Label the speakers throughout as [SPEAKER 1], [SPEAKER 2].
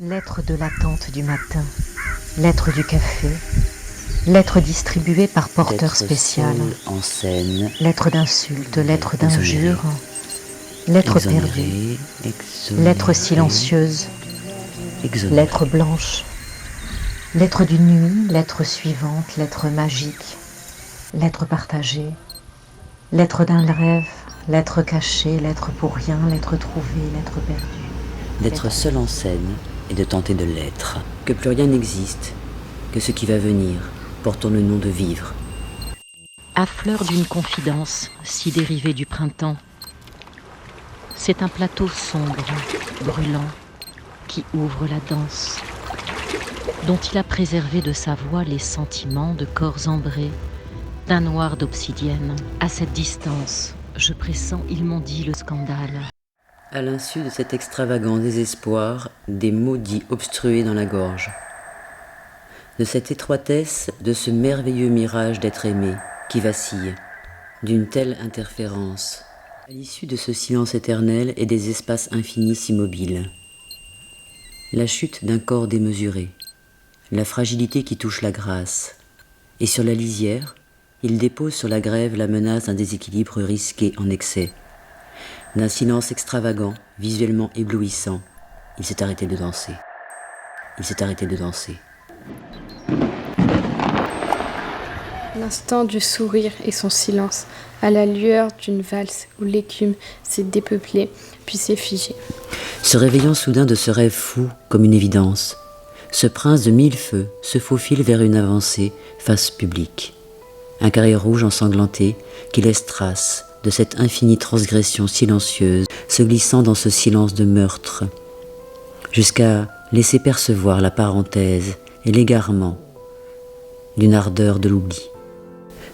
[SPEAKER 1] Lettre de l'attente du matin, lettre du café, lettre distribuée par porteur
[SPEAKER 2] lettre
[SPEAKER 1] spécial,
[SPEAKER 2] en scène,
[SPEAKER 1] lettre d'insulte, lettre d'injure, lettre perdue, lettre silencieuse, lettre blanche, lettre d'une nuit, lettre suivante, lettre magique, lettre partagée, lettre d'un rêve, lettre cachée, lettre pour rien, lettre trouvée, lettre perdue.
[SPEAKER 2] D'être seul en scène et de tenter de l'être. Que plus rien n'existe, que ce qui va venir, portant le nom de vivre.
[SPEAKER 3] À fleur d'une confidence, si dérivée du printemps, c'est un plateau sombre, brûlant, qui ouvre la danse, dont il a préservé de sa voix les sentiments de corps ambrés, d'un noir d'obsidienne. À cette distance, je pressens, ils m'ont dit le scandale.
[SPEAKER 2] À l'insu de cet extravagant désespoir, des mots dits obstrués dans la gorge. De cette étroitesse, de ce merveilleux mirage d'être aimé, qui vacille, d'une telle interférence, à l'issue de ce silence éternel et des espaces infinis immobiles. La chute d'un corps démesuré, la fragilité qui touche la grâce, et sur la lisière, il dépose sur la grève la menace d'un déséquilibre risqué en excès. D'un silence extravagant, visuellement éblouissant, il s'est arrêté de danser. Il s'est arrêté de danser.
[SPEAKER 4] L'instant du sourire et son silence, à la lueur d'une valse où l'écume s'est dépeuplée, puis s'est figée.
[SPEAKER 2] Se réveillant soudain de ce rêve fou comme une évidence, ce prince de mille feux se faufile vers une avancée face publique. Un carré rouge ensanglanté qui laisse trace de cette infinie transgression silencieuse, se glissant dans ce silence de meurtre, jusqu'à laisser percevoir la parenthèse et l'égarement d'une ardeur de l'oubli.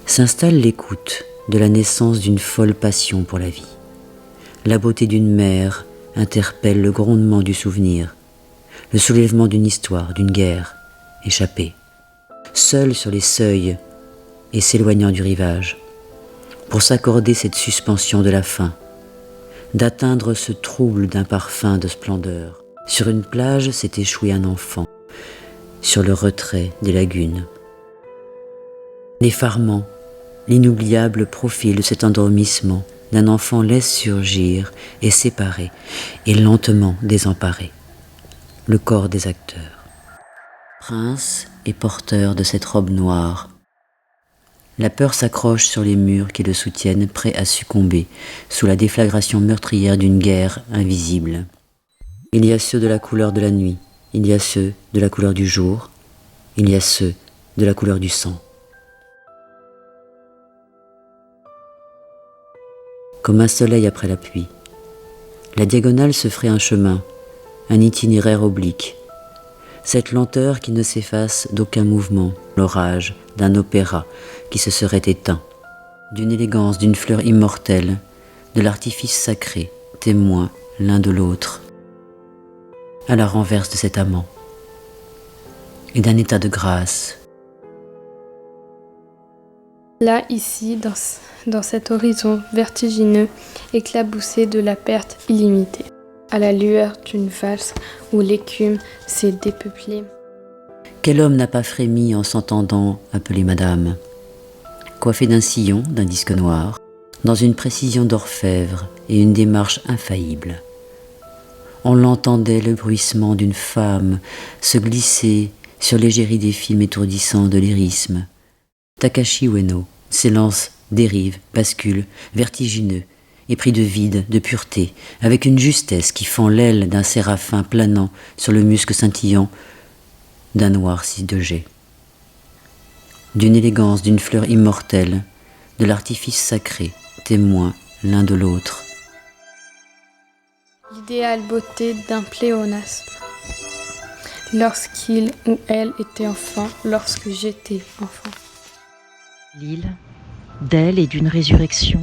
[SPEAKER 2] S'installe l'écoute de la naissance d'une folle passion pour la vie. La beauté d'une mer interpelle le grondement du souvenir, le soulèvement d'une histoire, d'une guerre échappée. Seul sur les seuils et s'éloignant du rivage, pour s'accorder cette suspension de la fin, d'atteindre ce trouble d'un parfum de splendeur. Sur une plage s'est échoué un enfant, sur le retrait des lagunes. L'effarement, l'inoubliable profil de cet endormissement d'un enfant laisse surgir et séparer, et lentement désemparer, le corps des acteurs. Prince et porteur de cette robe noire, la peur s'accroche sur les murs qui le soutiennent, prêt à succomber sous la déflagration meurtrière d'une guerre invisible. Il y a ceux de la couleur de la nuit, il y a ceux de la couleur du jour, il y a ceux de la couleur du sang. Comme un soleil après la pluie, la diagonale se ferait un chemin, un itinéraire oblique. Cette lenteur qui ne s'efface d'aucun mouvement, l'orage d'un opéra qui se serait éteint, d'une élégance, d'une fleur immortelle, de l'artifice sacré, témoin l'un de l'autre, à la renverse de cet amant, et d'un état de grâce.
[SPEAKER 4] Là, ici, dans cet horizon vertigineux, éclaboussé de la perte illimitée, à la lueur d'une valse où l'écume s'est dépeuplée.
[SPEAKER 2] Quel homme n'a pas frémi en s'entendant appeler madame, coiffé d'un sillon, d'un disque noir, dans une précision d'orfèvre et une démarche infaillible. On l'entendait le bruissement d'une femme se glisser sur l'égérie des films étourdissants de lyrisme. Takashi Ueno s'élance, dérive, bascule, vertigineux, épris de vide, de pureté, avec une justesse qui fend l'aile d'un séraphin planant sur le musc scintillant d'un noir si de jet. D'une élégance, d'une fleur immortelle, de l'artifice sacré, témoin l'un de l'autre.
[SPEAKER 4] L'idéale beauté d'un pléonasme. Lorsqu'il ou elle était enfant, lorsque j'étais enfant.
[SPEAKER 3] L'île, d'elle et d'une résurrection.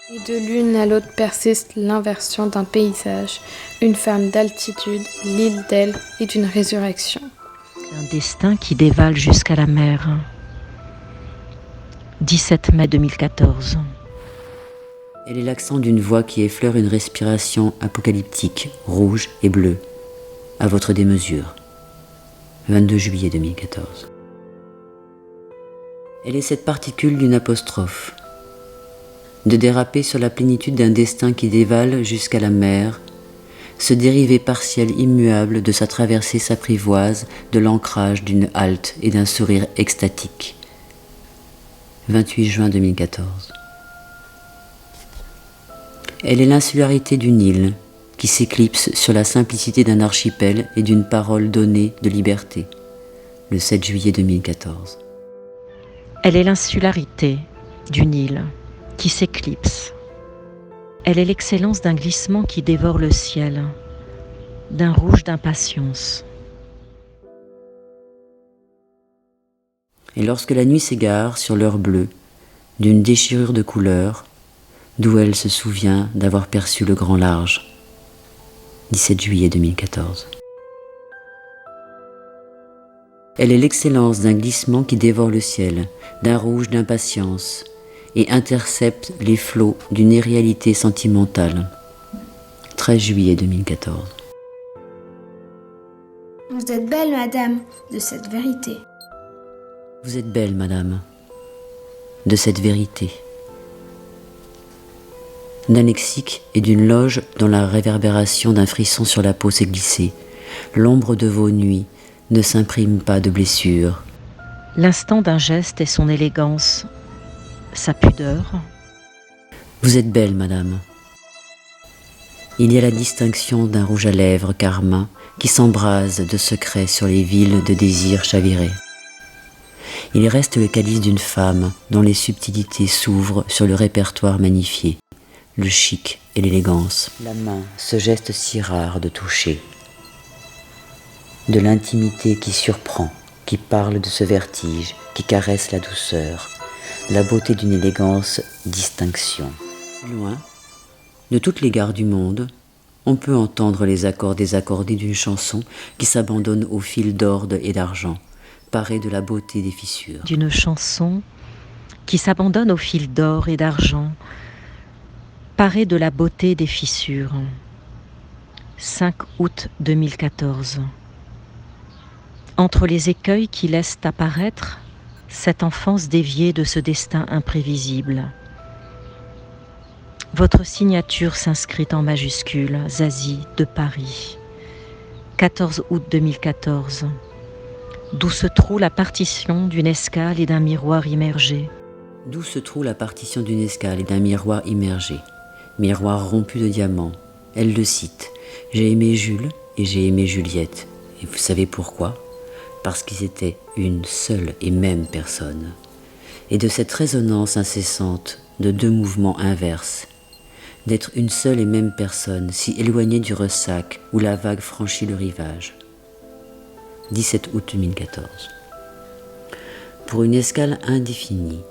[SPEAKER 4] Et de l'une à l'autre persiste l'inversion d'un paysage, une femme d'altitude, l'île d'elle et d'une résurrection.
[SPEAKER 3] Un destin qui dévale jusqu'à la mer. 17 mai 2014.
[SPEAKER 2] Elle est l'accent d'une voix qui effleure une respiration apocalyptique, rouge et bleue. à votre démesure. 22 juillet 2014. Elle est cette particule d'une apostrophe, de déraper sur la plénitude d'un destin qui dévale jusqu'à la mer, ce dérivé partiel immuable de sa traversée s'apprivoise de l'ancrage d'une halte et d'un sourire extatique. 28 juin 2014. Elle est l'insularité d'une île qui s'éclipse sur la simplicité d'un archipel et d'une parole donnée de liberté. Le 7 juillet 2014.
[SPEAKER 3] Elle est l'insularité d'une île qui s'éclipse. Elle est l'excellence d'un glissement qui dévore le ciel, d'un rouge d'impatience.
[SPEAKER 2] Et lorsque la nuit s'égare sur l'heure bleue, d'une déchirure de couleurs, d'où elle se souvient d'avoir perçu le grand large. 17 juillet 2014. Elle est l'excellence d'un glissement qui dévore le ciel, d'un rouge d'impatience, et intercepte les flots d'une irréalité sentimentale. 13 juillet 2014.
[SPEAKER 5] Vous êtes belle, madame, de cette vérité.
[SPEAKER 2] Vous êtes belle, madame, de cette vérité. D'un lexique et d'une loge dont la réverbération d'un frisson sur la peau s'est glissée. L'ombre de vos nuits ne s'imprime pas de blessures.
[SPEAKER 3] L'instant d'un geste et son élégance, sa pudeur.
[SPEAKER 2] Vous êtes belle, madame. Il y a la distinction d'un rouge à lèvres carmin qui s'embrase de secrets sur les villes de désirs chavirés. Il reste le calice d'une femme dont les subtilités s'ouvrent sur le répertoire magnifié, le chic et l'élégance. La main, ce geste si rare de toucher. De l'intimité qui surprend, qui parle de ce vertige, qui caresse la douceur, la beauté d'une élégance distinction. Loin, de toutes les gares du monde, on peut entendre les accords désaccordés d'une chanson qui s'abandonne au fil d'orgue et d'argent, parée de la beauté des fissures.
[SPEAKER 3] D'une chanson qui s'abandonne au fil d'or et d'argent, parée de la beauté des fissures. 5 août 2014. Entre les écueils qui laissent apparaître cette enfance déviée de ce destin imprévisible. Votre signature s'inscrit en majuscule, Zazie de Paris. 14 août 2014. D'où se trouve la partition d'une escale et d'un miroir immergé.
[SPEAKER 2] D'où se trouve la partition d'une escale et d'un miroir immergé. Miroir rompu de diamants. Elle le cite. J'ai aimé Jules et j'ai aimé Juliette. Et vous savez pourquoi ? Parce qu'ils étaient une seule et même personne. Et de cette résonance incessante de deux mouvements inverses, d'être une seule et même personne, si éloignée du ressac où la vague franchit le rivage. 17 août 2014. Pour une escale indéfinie,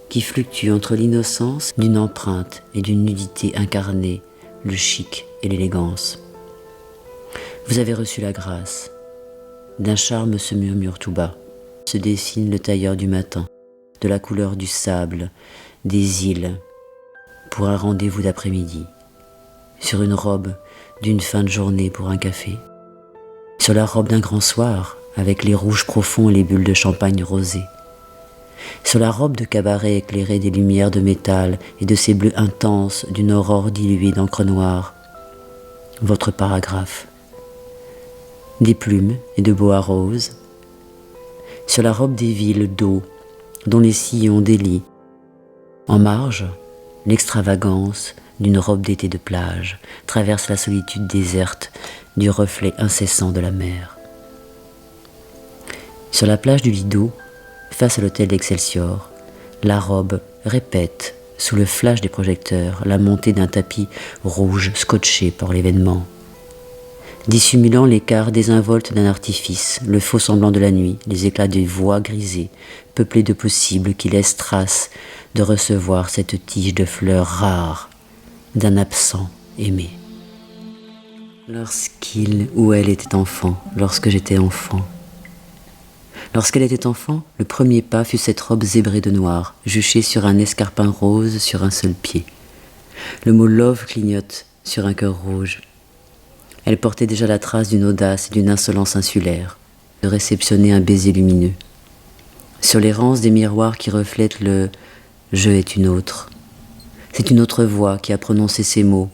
[SPEAKER 2] qui fluctue entre l'innocence d'une empreinte et d'une nudité incarnée, le chic et l'élégance. Vous avez reçu la grâce. D'un charme se murmure tout bas, se dessine le tailleur du matin, de la couleur du sable, des îles, pour un rendez-vous d'après-midi, sur une robe d'une fin de journée pour un café, sur la robe d'un grand soir, avec les rouges profonds et les bulles de champagne rosées, sur la robe de cabaret éclairée des lumières de métal et de ces bleus intenses d'une aurore diluée d'encre noire, votre paragraphe, des plumes et de bois roses, sur la robe des villes d'eau, dont les sillons délient, en marge, l'extravagance d'une robe d'été de plage traverse la solitude déserte du reflet incessant de la mer. Sur la plage du Lido, face à l'hôtel d'Excelsior, la robe répète, sous le flash des projecteurs, la montée d'un tapis rouge scotché par l'événement, dissimulant l'écart désinvolte d'un artifice, le faux semblant de la nuit, les éclats des voix grisées, peuplés de possibles qui laissent trace de recevoir cette tige de fleurs rares d'un absent aimé. Lorsqu'il ou elle était enfant, lorsque j'étais enfant. Lorsqu'elle était enfant, le premier pas fut cette robe zébrée de noir, juchée sur un escarpin rose sur un seul pied. Le mot love clignote sur un cœur rouge. Elle portait déjà la trace d'une audace et d'une insolence insulaire, de réceptionner un baiser lumineux. Sur les rances des miroirs qui reflètent le « je est une autre », c'est une autre voix qui a prononcé ces mots,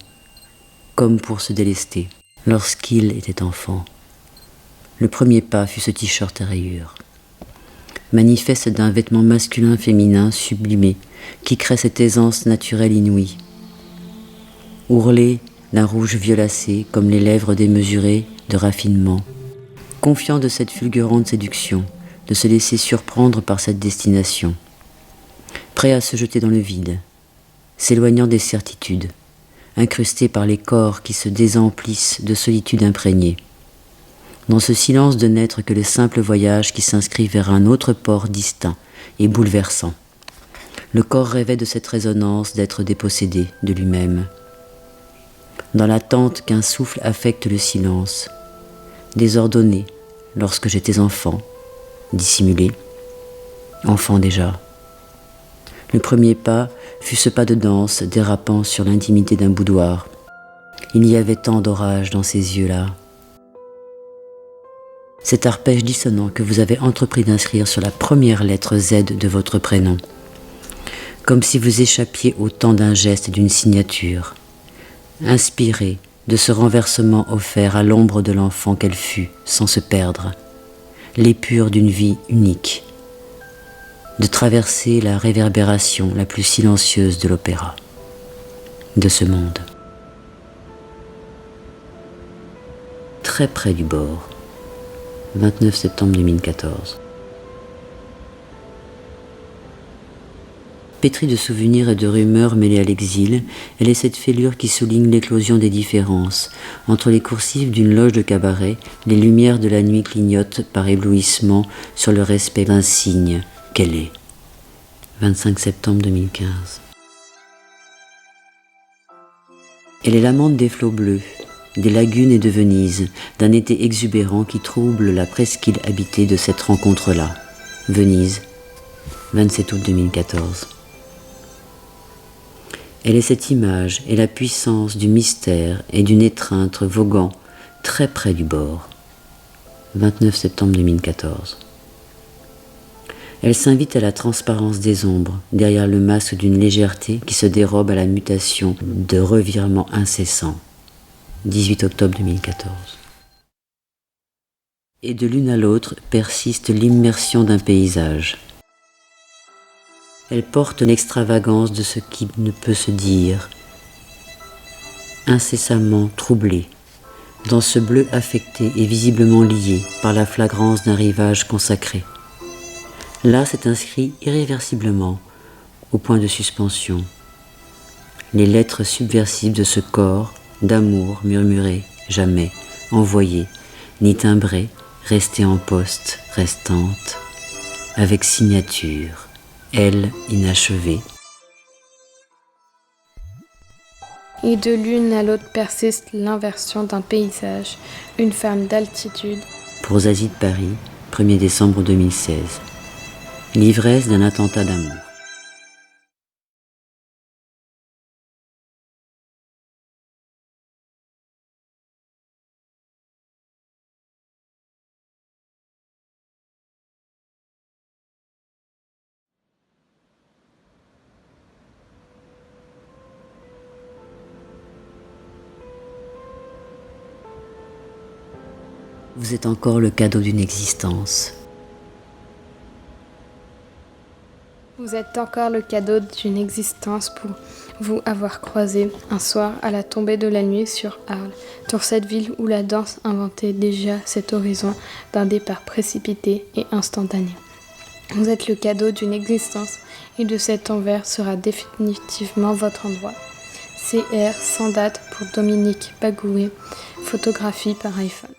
[SPEAKER 2] comme pour se délester, lorsqu'il était enfant. Le premier pas fut ce t-shirt à rayures, manifeste d'un vêtement masculin-féminin sublimé, qui crée cette aisance naturelle inouïe. Ourlé d'un rouge violacé, comme les lèvres démesurées de raffinement, confiant de cette fulgurante séduction, de se laisser surprendre par cette destination, prêt à se jeter dans le vide, s'éloignant des certitudes, incrusté par les corps qui se désemplissent de solitude imprégnée. Dans ce silence de n'être que le simple voyage qui s'inscrit vers un autre port distinct et bouleversant. Le corps rêvait de cette résonance d'être dépossédé de lui-même. Dans l'attente qu'un souffle affecte le silence, désordonné lorsque j'étais enfant, dissimulé, enfant déjà. Le premier pas fut ce pas de danse dérapant sur l'intimité d'un boudoir. Il y avait tant d'orage dans ces yeux-là. Cet arpège dissonant que vous avez entrepris d'inscrire sur la première lettre Z de votre prénom, comme si vous échappiez au temps d'un geste et d'une signature, inspiré de ce renversement offert à l'ombre de l'enfant qu'elle fut, sans se perdre, l'épure d'une vie unique, de traverser la réverbération la plus silencieuse de l'opéra, de ce monde. Très près du bord, 29 septembre 2014. Pétrie de souvenirs et de rumeurs mêlées à l'exil, elle est cette fêlure qui souligne l'éclosion des différences. Entre les coursives d'une loge de cabaret, les lumières de la nuit clignotent par éblouissement sur le respect d'un signe qu'elle est. 25 septembre 2015. Elle est l'amante des flots bleus, des lagunes et de Venise, d'un été exubérant qui trouble la presqu'île habitée de cette rencontre-là. Venise, 27 août 2014. Elle est cette image et la puissance du mystère et d'une étreinte voguant très près du bord. 29 septembre 2014. Elle s'invite à la transparence des ombres, derrière le masque d'une légèreté qui se dérobe à la mutation de revirements incessants. 18 octobre 2014. Et de l'une à l'autre persiste l'immersion d'un paysage. Elle porte l'extravagance de ce qui ne peut se dire, incessamment troublée, dans ce bleu affecté et visiblement lié par la flagrance d'un rivage consacré. Là s'est inscrit irréversiblement, au point de suspension, les lettres subversives de ce corps d'amour murmuré, jamais envoyé, ni timbré, resté en poste, restante, avec signature, elle inachevée.
[SPEAKER 4] Et de l'une à l'autre persiste l'inversion d'un paysage, une femme d'altitude.
[SPEAKER 2] Pour Zazie de Paris, 1er décembre 2016. L'ivresse d'un attentat d'amour. Vous êtes encore le cadeau d'une existence.
[SPEAKER 4] Vous êtes encore le cadeau d'une existence pour vous avoir croisé un soir à la tombée de la nuit sur Arles, dans cette ville où la danse inventait déjà cet horizon d'un départ précipité et instantané. Vous êtes le cadeau d'une existence et de cet envers sera définitivement votre endroit. CR sans date pour Dominique Bagoué, photographie par iPhone.